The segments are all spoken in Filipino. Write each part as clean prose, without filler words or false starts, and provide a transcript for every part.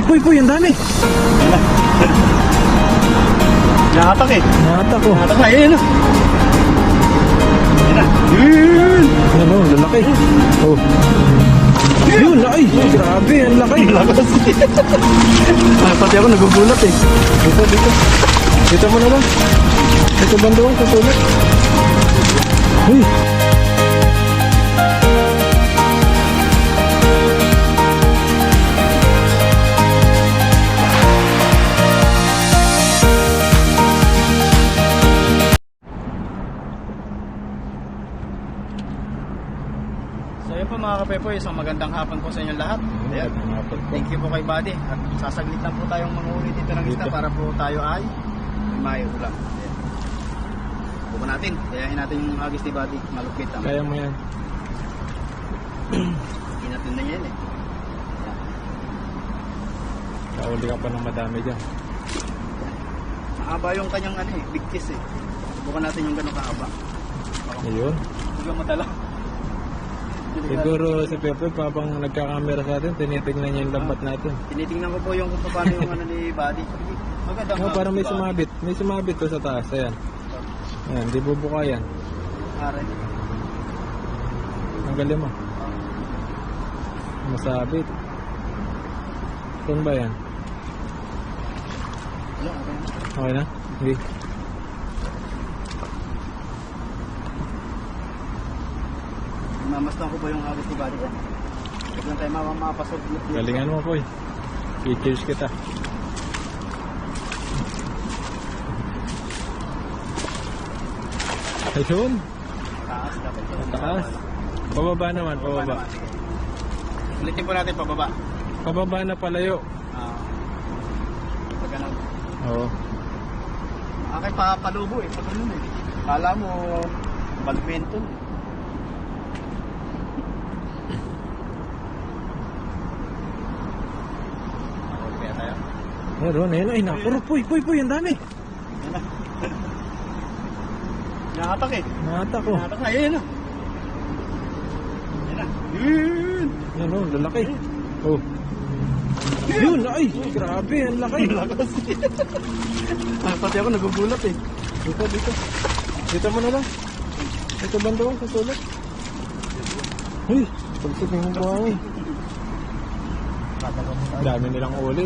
Puy, ang dami. Nakatak eh. Nakatak ko. Nakatak na, yun. Yun na. Yun. Ano, lalaki. Oh. Yun, ay, grabe, ang laki. Lakas. Pati ako nagugulat eh. Dito. Dito mo na lang. Ito bandong, susulit. Uy. So yun po mga kapepo, isang magandang hapon po sa inyong lahat. Ayan. Thank you po kay Buddy. At sasaglit lang po tayong manguuli dito ng isda para po tayo ay may ulam. Ayan. Buka natin. Kayahin natin yung agis ni Buddy. Malupit ang. Kaya mo yan. Hindi natin na yan eh. Ayan. Kauli ka pa ng madami dyan. Mahaba yung kanyang ano eh, big kiss eh. Buka natin yung gano'ng kahaba. Ayun. Huwag madala. Siguro si Pepe, papang nagkakamera sa atin, tinitignan niya yung lambat natin. Tinitingnan ko po yung kung paano yung ano ni Buddy. Magandang Oh, parang may sumabit. May sumabit to sa taas. Ayan. Ayan, di bubuka yan. Aray. Tanggalin mo. Masabit. Saan ba yan? Wala, okay na. Okay na? Sige. Mamastan ko ba yung agis ni Buddy yan? Huwag lang tayo mapasok. Galingan mo, Koy. I-cheers kita. Ayun. Taas dapat. Taas. Pababa naman, pababa. Ulitin po natin pababa. Pababa na palayo. Pag ganun. Oo. Akin pa palubo eh. Pag ganun eh. Kala mo balmento. Okay tayo. Meron, ayun. Ay, nakuro. Puy, ang dami. Yan na. Nakatak eh. Nakatak ko. Nakatak na. Yan na. Yan na. Yun. Yan o, lalaki. Oh. Yun, ay, grabe, ang laki. Lakas. Pati ako nagugulat eh. Dito. Dito mo na lang. Ito bandong, susulit. Uy, pagsiting mo ba eh. Dami nilang uli.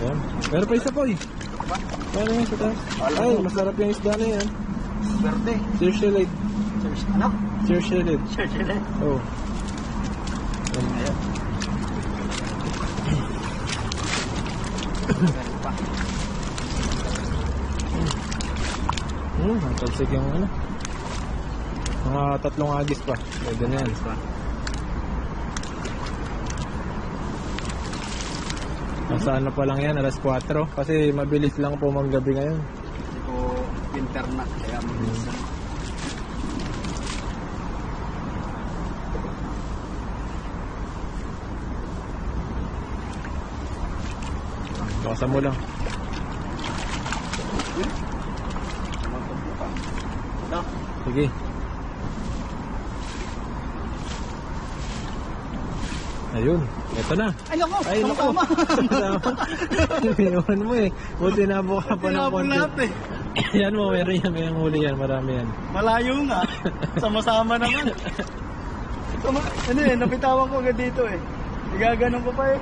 Yan. Meron pa isa po eh. Ano yan sa taas? Ay, masarap yung isda na yan. Verde. Circulate. Ano? Circulate. Circulate. Oh. Yan. Ayan. Talsik yung ano. Mga 3 agis pa. Pwede na yan. Nasa ano pa lang yan, alas 4. Kasi mabilis lang po maggabi ngayon. Hindi po winter na. Kaya mabilis na. Bakasan mo lang. Ano? Sige. Ayun, eto na. Ay naku! Ay, naku. Iwan mo eh. Buti nabuka pa ng Tinapon konti. lahat eh. Yan mo, meron yan. May huli yan. Marami yan. Malayo nga. Sama-sama naman. Ano eh, napitawan ko agad dito eh. Igaganon ko pa eh.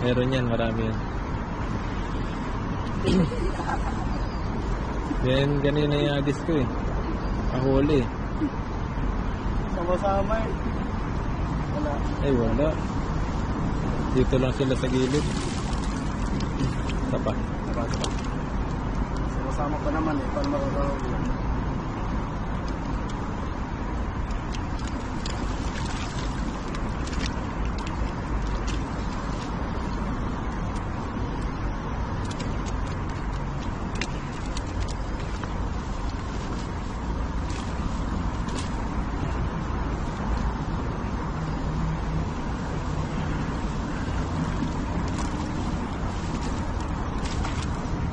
Meron yan. Marami yan. Yan, ganina yung agis ko eh. Ahuli. Sama-sama eh. Wala. Ay, wala. Dito lang sila sa gilid. Tapa. Sama-sama pa naman eh. Paano makakawag yan?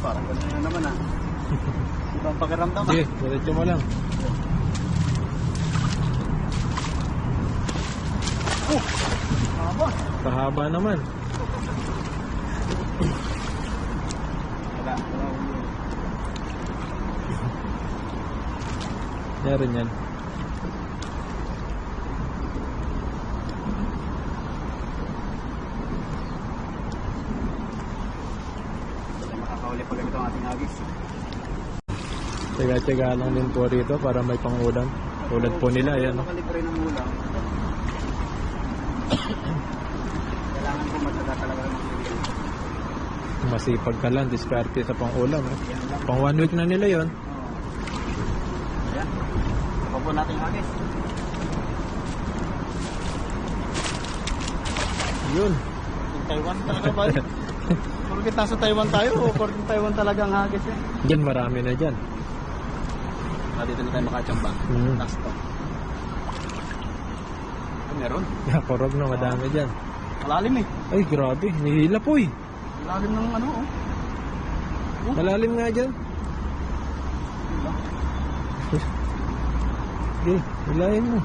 parang gano'n na naman ah. Ibang pakiramdam ah. Sige, diretso mo lang. Oh, haba. Kahaba naman. Wala. Meron yan. Makakahuli pag ito ang ating hagis. Tiga-tiga lang din po rito para may pangulam. Tulad po nila, yan. Makalibre ng ulam. Kailangan ko matyaga talaga ng ulam. Masipag ka lang, diskarte sa pangulam. Pang 1 week na nila yon. Ayan. Ito po natin hagis. Yun. Taiwan talaga ba? Porkit nasa Taiwan tayo o porkit Taiwan talaga ang hagis eh. Diyan marami na dyan. Dito na tayo makachamba. Last to. Meron. Korog na, madami dyan. Malalim eh. Ay, grabe. Nihila po eh. Malalim ng ano oh. Malalim nga dyan. Okay, hilahin mo.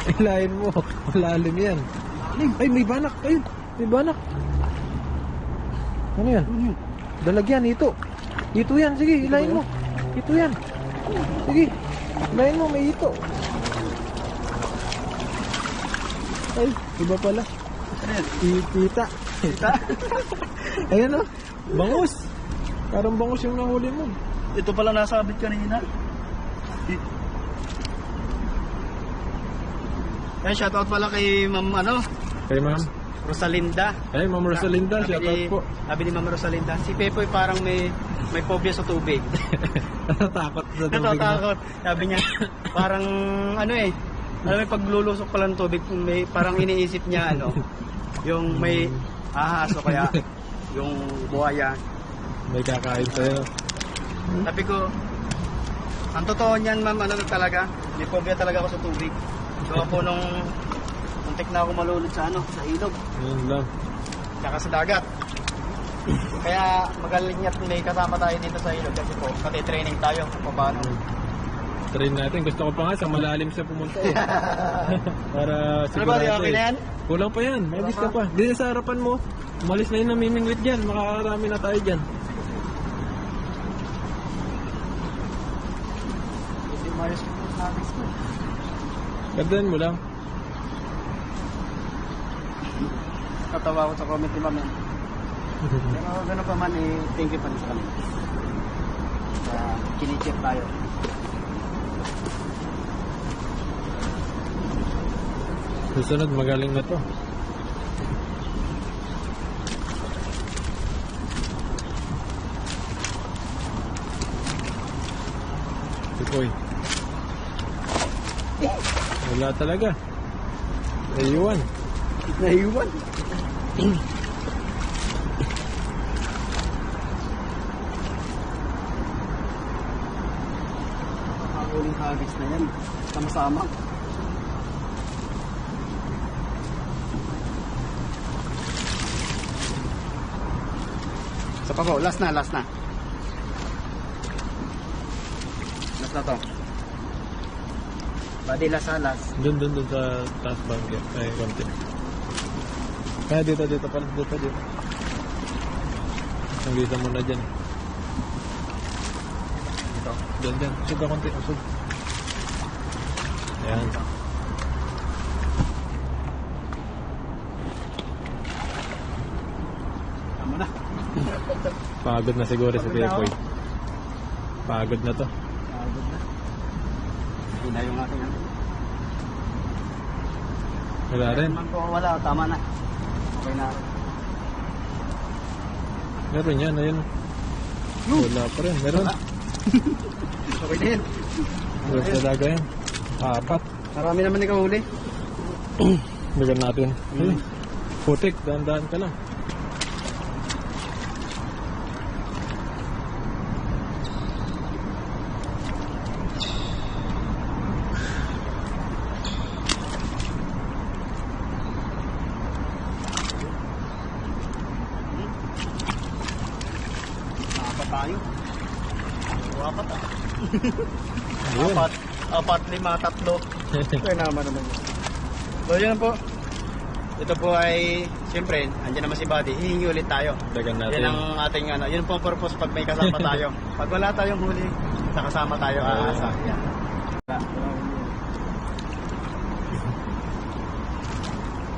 Hilahin mo. Malalim yan. Malalim. Ay, may banak. Ay, may banak. Ano yan? Dalagyan, ito. Ito yan, sige, hilahin mo. Ito yan. Sige, hilahin mo, may ito. Ay, iba pala. Ano yan? Kita. Kita? Ayan o, bangus. Parang bangus yung nahuli mo. Ito pala nasabit kanina. Eh, shoutout pala kay Ma'am ano, Kay ma'am. Rosalinda. Ay, ma'am Rosalinda, Sabi shoutout ni- po. Sabi ni Ma'am Rosalinda, si Pepoy parang may phobia sa tubig. Natatakot sa tubig na. Natatakot. Sabi niya, parang ano eh, alam mo paglulusok pala ng tubig, may parang iniisip niya ano, yung may ahas o kaya yung buhaya. May kakain sa'yo. Sabi ko, ang totoo niyan ma'am, ano na talaga, may phobia talaga ako sa tubig. So po nung muntik na ako malulod sa ano, sa ilog, Yun lang. tsaka sa dagat. Kaya magaling at may kasama tayo dito sa ilog kasi po, pati training tayo kung paano. Train natin. Gusto ko pa nga sa malalim siya pumunta eh. Para Ano ba, sigurado okay na yan? Kulang pa yan. May ka pa. Dito sa harapan mo. Umalis na yung namimingwit dyan. Makakarami na tayo dyan. Kasi mayos ko sa habis ko. Gandaan mo lang. Katawa ko sa comment ni Ma'am. Pero gano'n pa man eh, thank you pa rin sa kanila. Sa kinicheck tayo. Susunod, magaling na to. Tipoy. Wala talaga. Naiwan. Naiwan. Huling hagis na yan. Sama-sama. Sa pabaw, last na. Last na to. Badi last ha, last. Dun sa taas bangga. Ay, konti. Kaya dito pala. Dito. Nanggisa mo na dyan. Ito. Dyan. Usog ka konti. Usog. Ayan. Tama na. Pagod na siguro si Pepoy. Pagod na to. Pagod na. Hindi yung ating ano. Wala rin. Man po wala, tama na. Okay na. Meron yan. Ayun. Wala pa rin. Meron. Okay na yan. Meron talaga yan. 4. Marami naman ikaw huli. Bigyan natin. Ay, putik. Dahan-dahan ka lang. tayo. Apat ah. Yun. Apat, 5, 3. Kaya naman yun. So yun po. Ito po ay, siyempre, andyan naman si Buddy. Hihingi ulit tayo. Dagan natin. Yan ang ating, yun po ang purpose pag may kasama tayo. Pag wala tayong huli, nakasama tayo aasa. Yan.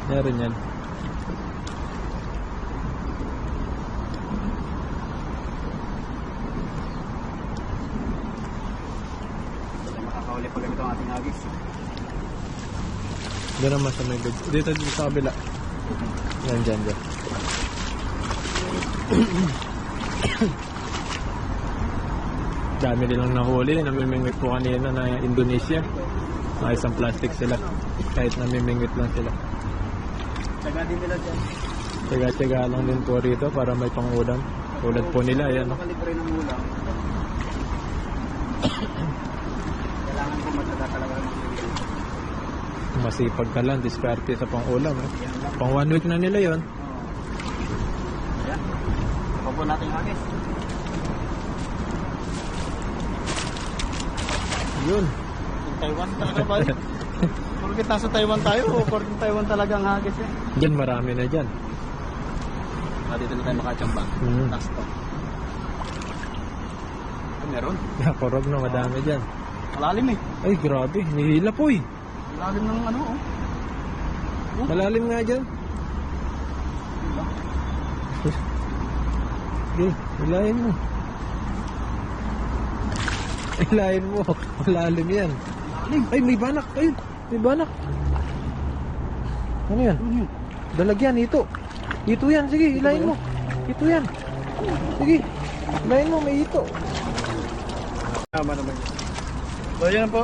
Meron yan. Makakauli pag ganito ang ating agis. Doon naman sa may bed. Dito sa kabila. Yan, dyan. Dami nilang nahuli. Namimingwit po kanina na Indonesia. Mga isang plastic sila. Kahit namimingwit lang sila. Tsaga din nila dyan. Tiga-tiga lang din po rito para may pangulam. Tulad po nila, ayan. Makalibre ng ulam. Kailangan po matyaga talaga ng ulam. Masipag ka lang, diskarte sa pangulam. Pang 1 week na nila yon. Ayan. Ito po nating agis. Yun. Yung Taiwan talaga ba? Bakit nasa Taiwan tayo o porting Taiwan talaga ang hagis eh? Diyan marami na dyan. Dito na tayo makachamba. Last to. Meron. Nakurog na madami dyan. Malalim eh. Ay grabe, nihila po eh. Malalim ng ano oh. Malalim nga dyan. Okay, hilahin mo. Hilahin mo. Malalim yan. Malalim. Ay, may banak. Ay, may banak. Ano yan? Dalagyan, ito. Ito yan, sige, hilahin mo. Ito yan. Sige, hilahin mo, may ito. Tama naman yun. So yun po.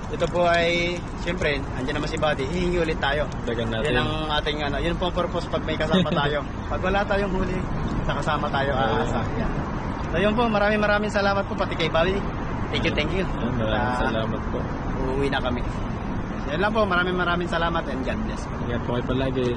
Ito po ay, siyempre, andyan naman si Buddy. Hihingi ulit tayo. Dagan natin. Yan ang ating, yun po ang purpose pag may kasama tayo. Pag wala tayong huli, nakasama tayo aasa. Yan. So yun po, maraming salamat po pati kay Buddy. Thank you. Maraming salamat po. Uuwi na kami. So, yan lang po, maraming salamat and God bless. Ingat po kayo palagi.